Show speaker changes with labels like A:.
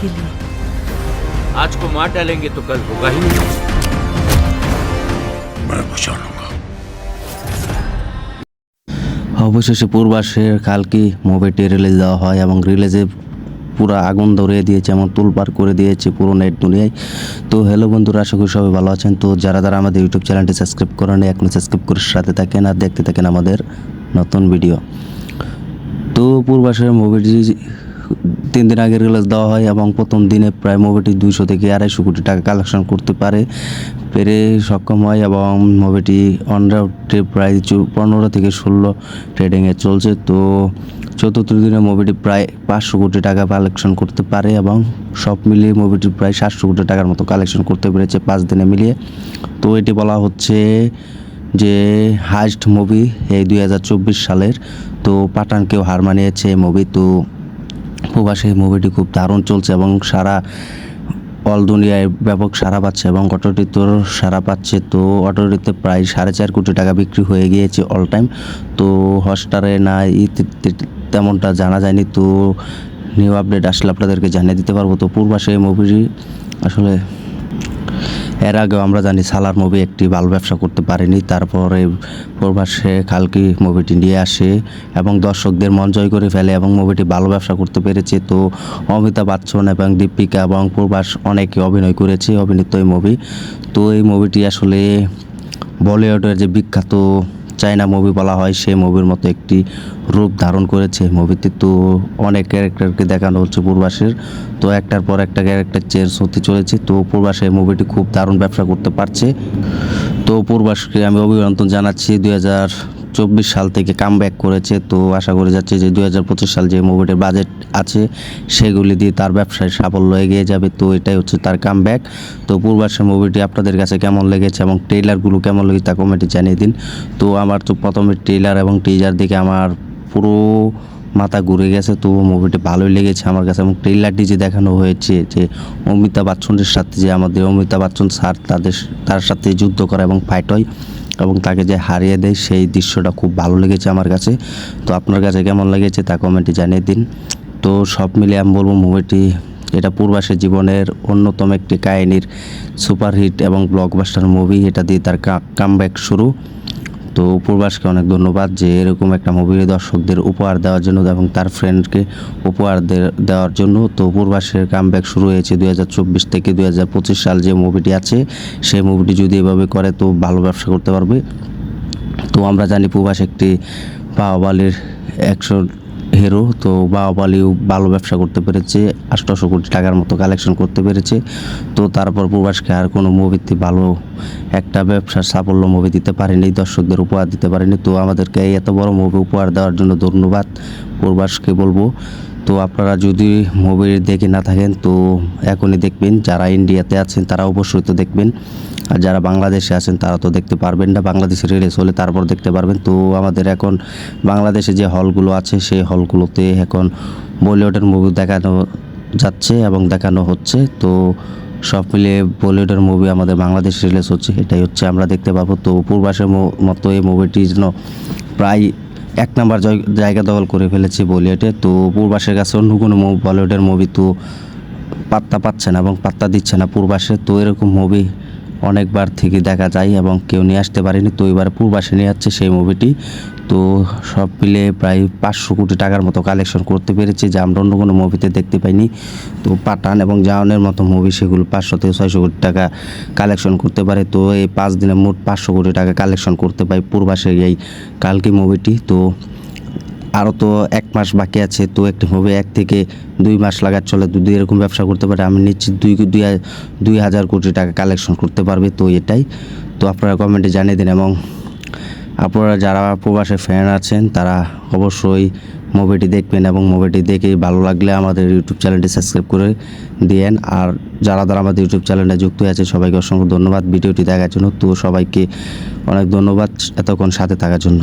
A: के लिए।
B: आज को मार डालेंगे तो कल होगा ही नहीं।
C: मैं बचा लूंगा।
D: অবশেষে পূর্বাসের কালকে মুভিটি রিলিজ দেওয়া হয় এবং রিলিজে পুরো আগুন ধরিয়ে দিয়েছে এবং তুলপার করে দিয়েছে পুরো নেট দুনিয়ায়। তো হ্যালো বন্ধুরা, আশা করি সবাই ভালো আছেন। তো যারা আমাদের ইউটিউব চ্যানেলটি সাবস্ক্রাইব করেন এখনো সাবস্ক্রাইব করে সাথে থাকেন আর দেখতে থাকেন আমাদের নতুন ভিডিও। তো পূর্বাসের মুভিটি 3 দিন আগে রিলিজ দেওয়া হয় এবং প্রথম দিনে প্রায় মুভিটি 200 থেকে 250 কোটি টাকা কালেকশন করতে পেরে সক্ষম হয় এবং মুভিটি অন রাউটে প্রায় 15 থেকে 16 ট্রেডিংয়ে চলছে। তো চতুর্থ দিনে মুভিটি প্রায় 500 কোটি টাকা কালেকশন করতে পারে এবং সব মিলিয়ে মুভিটি প্রায় 700 কোটি টাকার মতো কালেকশন করতে পেরেছে 5 দিনে মিলিয়ে। তো এটি বলা হচ্ছে যে হাইস্ট মুভি এই 2024 সালের। তো পাঠানকেও হার মানিয়েছে এই মুভি। তো প্রবাসে এই মুভিটি খুব দারুণ চলছে এবং সারা অল দুনিয়ায় ব্যাপক সাড়া পাচ্ছে এবং অটোটিতেও সাড়া পাচ্ছে। তো অটোটিতে প্রায় 4.5 কোটি টাকা বিক্রি হয়ে গিয়েছে অল টাইম। তো হটস্টারে না তেমনটা জানা যায়নি। তো নিউ আপডেট আসলে আপনাদেরকে জানিয়ে দিতে পারবো। তো পূর্বাসে এই মুভিটি আসলে এর আগেও আমরা জানি সালার মুভি একটি ভালো ব্যবসা করতে পারেনি, তারপরে প্রবাসে কালকি মুভিটি নিয়ে আসে এবং দর্শকদের মন জয় করে ফেলে এবং মুভিটি ভালো ব্যবসা করতে পেরেছে। তো অমিতাভ বচ্চন এবং দীপিকা এবং প্রবাস অনেকে অভিনয় করেছে অভিনীত এই মুভি। তো এই মুভিটি আসলে বলিউডের যে বিখ্যাত চায়না মুভি বলা হয় সেই মুভির মতো একটি রূপ ধারণ করেছে মুভিতে। তো অনেক ক্যারেক্টারকে দেখানো হচ্ছে পূর্বাসের। তো একটার পর একটা ক্যারেক্টার চেঞ্জ হতে চলেছে। তো পূর্বাসে মুভিটি খুব দারুণ ব্যবসা করতে পারছে। তো পূর্বাসকে আমি অভিনন্দন জানাচ্ছি, 2024 সাল থেকে কামব্যাক করেছে। তো আশা করে যাচ্ছে যে 2025 সাল যে মুভিটির বাজেট আছে সেগুলি দিয়ে তার ব্যবসায় সাফল্য এগিয়ে যাবে। তো এটাই হচ্ছে তার কামব্যাক। তো পূর্বাসের মুভিটি আপনাদের কাছে কেমন লেগেছে এবং ট্রেলারগুলো কেমন লেগেছে তা কমেন্টে জানিয়ে দিন। তো আমার তো প্রথমে ট্রেলার এবং টিজার দেখে আমার পুরো মাথা ঘুরে গেছে। তো মুভিটি ভালোই লেগেছে আমার কাছে এবং ট্রেলারটি যে দেখানো হয়েছে যে অমিতাভ বচ্চনের সাথে যে আমাদের অমিতাভ বচ্চন স্যার তার সাথে যুদ্ধ করা এবং ফাইট হয় এবং তাকে যে হারিয়ে দেয় সেই দৃশ্যটা খুব ভালো লেগেছে আমার কাছে। তো আপনার কাছে কেমন লেগেছে তা কমেন্টে জানিয়ে দিন। তো সব মিলে আমি বলবো মুভিটি এটা পূর্বাসের জীবনের অন্যতম একটি কাহিনীর সুপারহিট এবং ব্লকবাস্টার মুভি। এটা দিয়ে তার কামব্যাক শুরু। তো পূর্বাসকে অনেক ধন্যবাদ যে এরকম একটা মুভি দর্শকদের উপহার দেওয়ার জন্য এবং তার ফ্রেন্ডকে উপহার দেওয়ার জন্য। তো পূর্বাসের কামব্যাক শুরু হয়েছে 2024 থেকে 2025 সাল যে মুভিটি আছে সেই মুভিটি যদি এভাবে করে তো ভালো ব্যবসা করতে পারবে। তো আমরা জানি প্রবাস একটি বাহুবলীর অ্যাকশন হিরো। তো বাহুবলীও ভালো ব্যবসা করতে পেরেছে, 800 কোটি টাকার মতো কালেকশন করতে পেরেছে। তো তারপর প্রবাসকে আর কোনো মুভিতে ভালো একটা ব্যবসার সাফল্য মুভি দিতে পারেনি, দর্শকদের উপহার দিতে পারেনি। তো আমাদেরকে এত বড় মুভি উপহার দেওয়ার জন্য ধন্যবাদ প্রবাসকে বলবো। তো আপনারা যদি মুভি দেখে না থাকেন তো এখনই দেখবেন। যারা ইন্ডিয়াতে আছেন তারা অবশ্যই তো দেখবেন, আর যারা বাংলাদেশে আছেন তারা তো দেখতে পারবেন না, বাংলাদেশে রিলিজ হলে তারপর দেখতে পারবেন। তো আমাদের এখন বাংলাদেশে যে হলগুলো আছে সেই হলগুলোতে এখন বলিউডের মুভি দেখানো যাচ্ছে এবং দেখানো হচ্ছে। তো সব মিলিয়ে বলিউডের মুভি আমাদের বাংলাদেশে রিলিজ হচ্ছে, এটাই হচ্ছে আমরা দেখতে পাবো। তো পূর্বাসের মতো এই মুভিটি যেন প্রায় 1 নাম্বার জায়গা দখল করে ফেলেছে বলিউডে। তো পূর্বাসের কাছে অন্য কোনো বলিউডের মুভি তো পাত্তা পাচ্ছে না এবং পাত্তা দিচ্ছে না পূর্বাসে। তো এরকম মুভি অনেকবার থেকে দেখা যায় এবং কেউ নিয়ে আসতে পারেনি। তো এবার পূর্বাসে নিয়ে আসছে সেই মুভিটি। তো সব মিলে প্রায় 500 কোটি টাকার মতো কালেকশন করতে পেরেছে, যা আমরা অন্য কোনো মুভিতে দেখতে পাইনি। তো পাঠান এবং জাওয়ানের মতো মুভি সেগুলো 500 থেকে 600 কোটি টাকা কালেকশন করতে পারে। তো এই 5 দিনে মোট 500 কোটি টাকা কালেকশন করতে পারে পূর্বাসের এই কালকি মুভিটি। তো আরও তো 1 মাস বাকি আছে। তো একটি মুভি 1 থেকে 2 মাস লাগার চলে যদি এরকম ব্যবসা করতে পারে আমি নিশ্চিত 2000 কোটি টাকা কালেকশন করতে পারবে। তো এটাই। তো আপনারা কমেন্টে জানিয়ে দিন এবং আপনারা যারা প্রবাসের ফ্যান আছেন তারা অবশ্যই মুভিটি দেখবেন এবং মুভিটি দেখে ভালো লাগলে আমাদের ইউটিউব চ্যানেলটি সাবস্ক্রাইব করে দিয়েন। আর যারা আমাদের ইউটিউব চ্যানেলে যুক্ত আছে সবাইকে অসংখ্য ধন্যবাদ ভিডিওটি দেখার জন্য। তো সবাইকে অনেক ধন্যবাদ এতক্ষণ সাথে থাকার জন্য।